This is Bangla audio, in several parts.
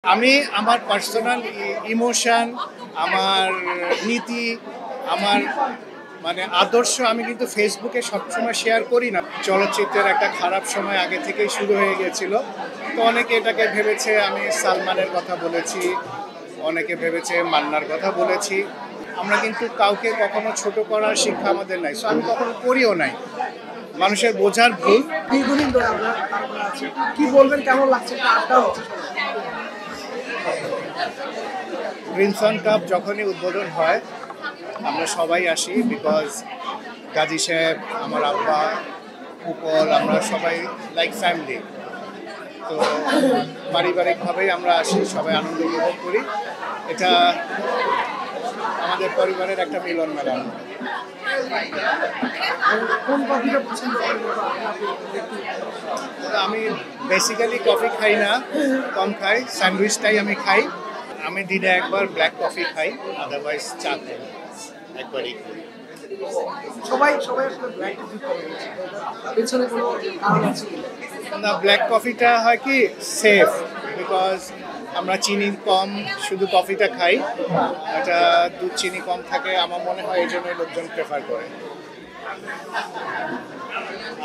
আমি আমার পার্সোনাল ইমোশন, আমার নীতি, আমার আদর্শ আমি কিন্তু ফেসবুকে সবসময় শেয়ার করি না। চলচ্চিত্রের একটা খারাপ সময় আগে থেকেই শুরু হয়ে গিয়েছিল, তো অনেকে এটাকে ভেবেছে আমি সালমানের কথা বলেছি, অনেকে ভেবেছে মান্নার কথা বলেছি। আমরা কিন্তু কাউকে কখনো ছোট করার শিক্ষা আমাদের নাই, সো আমি কখনো করিও নাই। মানুষের বোঝার ভুল। দীর্ঘদিন ধরে আমরা আছি, কি বলবেন, কেমন লাগছে? ক্রিমসন কাপ যখনই উদ্বোধন হয় আমরা সবাই আসি, বিকজ গাজী সাহেব, আমার আব্বা, উপল, আমরা সবাই লাইক ফ্যামিলি। তো পারিবারিকভাবেই আমরা আসি, সবাই আনন্দ উপভোগ করি। এটা আমাদের পরিবারের একটা মিলন মেলা। আমি বেসিক্যালি কফি খাই না, কম খাই, স্যান্ডউইচটাই আমি খাই। আমি দিনে একবার ব্ল্যাক কফি খাই, আদারওয়াইজ চা খাই একবারই। না, ব্ল্যাক কফিটা হয় কি সেফ, বিকজ আমরা চিনি কম শুধু কফিটা খাই, এটা দুধ চিনি কম থাকে, আমার মনে হয় এই জন্যই লোকজন প্রেফার করে।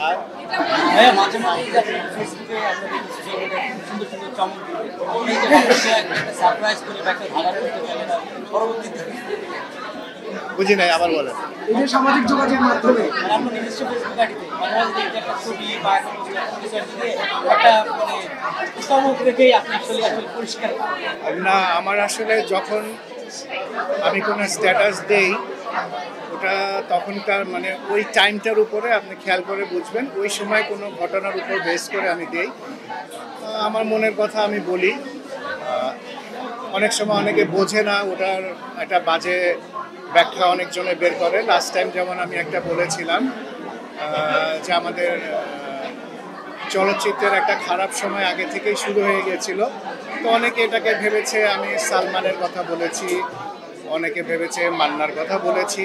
আর মাঝে মাঝে ফেসবুকে আমরা দেখছি সুন্দর সুন্দর চমক সারপ্রাইজ করে ব্যাখ্যা ধারা করতে পারে না পরবর্তীতে। বুঝি নাই, আবার বলেন। এই যে সামাজিক যোগাযোগ মাধ্যমে আমরা নিজস্ব ফেসবুক আইডিতে মাঝে মাঝে দেখি একটা ছবি বা একটা চমক রেখেই আপনি আসলে পরিষ্কার না, আমার আসলে যখন আমি কোনো স্ট্যাটাস দেই ওটা তখনকার ওই টাইমটার উপরে আপনি খেয়াল করে বুঝবেন, ওই সময় কোনো ঘটনার উপর বেস করে আমি দেই। আমার মনের কথা আমি বলি। অনেক সময় অনেকে বোঝে না, ওটার একটা বাজে ব্যাখ্যা অনেকজনে বের করে। লাস্ট টাইম যেমন আমি একটা বলেছিলাম যে আমাদের চলচ্চিত্রের একটা খারাপ সময় আগে থেকেই শুরু হয়ে গিয়েছিল, তো অনেকে এটাকে ভেবেছে আমি সালমানের কথা বলেছি, অনেকে ভেবেছে মান্নার কথা বলেছি।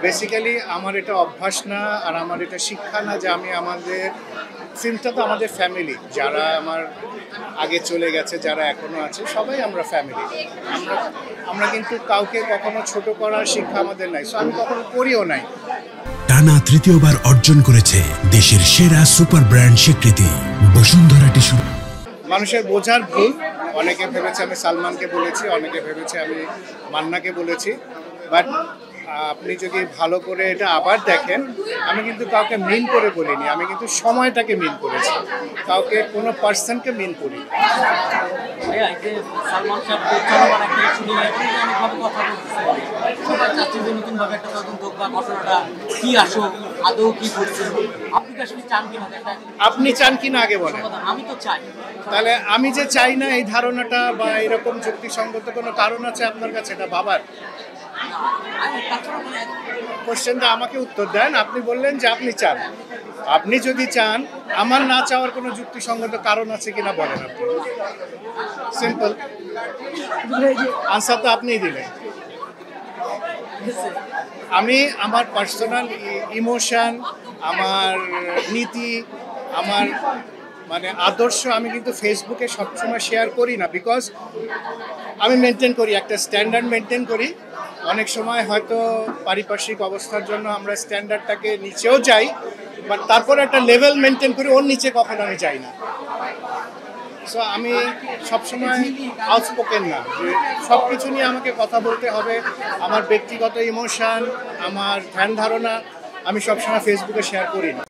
বেসিক্যালি আমার এটা অভ্যাস না, আর আমার এটা শিক্ষা না যে আমি আমাদের ফিল্মটা তো আমাদের ফ্যামিলি, যারা আমার আগে চলে গেছে, যারা এখনো আছে, সবাই আমরা ফ্যামিলি। আমরা কিন্তু কাউকে কখনো ছোট করার শিক্ষা আমাদের নাই, সো আমি কখনো করিও নাই। টানা তৃতীয়বার অর্জন করেছে দেশের সেরা সুপার ব্র্যান্ড স্বীকৃতি বসুন্ধরা টিস্যু। মানুষের বোঝার ভুল, অনেকে ভেবেছে আমি সালমানকে বলেছি, অনেকে ভেবেছে আমি মান্নাকে বলেছি, বাট আপনি যদি ভালো করে এটা আবার দেখেন, আমি কিন্তু কাউকে মিন করে বলিনি, আমি কিন্তু সময়টাকে মিন করেছি, কাউকে কোনো পার্সনকে মিন করি। সালমান চলমান একটা ইস্যু নিয়ে অনেকভাবে কথা বলতেছে, সবাই চাচ্ছে যে নতুনভাবে একটা তদন্ত বা ঘটনাটা কি আসুক, আদৌ কি করছে। আপনি কি আসলে চান কিনা? আপনি চান কিনা আগে বলেন। আমি তো চাই। তাহলে আমি যে চাই না, এই ধারণাটা বা এরকম যুক্তিসঙ্গত কোনো কারণ আছে আপনার কাছে এটা ভাবার? কোশ্চেনটা আমাকে উত্তর দেন। আপনি বললেন যে আপনি চান, আপনি যদি চান, আমার না চাওয়ার কোনো যুক্তিসঙ্গত কারণ আছে কিনা বলেন আপনি। সিম্পল আনসার তো আপনিই দিলেন। আমি আমার পার্সোনাল ইমোশন, আমার নীতি, আমার আদর্শ আমি কিন্তু ফেসবুকে সবসময় শেয়ার করি না, বিকজ আমি মেনটেন করি, একটা স্ট্যান্ডার্ড মেনটেন করি। অনেক সময় হয়তো পারিপার্শ্বিক অবস্থার জন্য আমরা স্ট্যান্ডার্ডটাকে নিচেও যাই, বাট তারপর একটা লেভেল মেনটেন করি, ওর নিচে কখনো আমি যাই না। সো আমি সবসময় আউটস্পোকেন না যে সব কিছু নিয়ে আমাকে কথা বলতে হবে। আমার ব্যক্তিগত ইমোশন, আমার ধ্যান ধারণা আমি সবসময় ফেসবুকে শেয়ার করি না।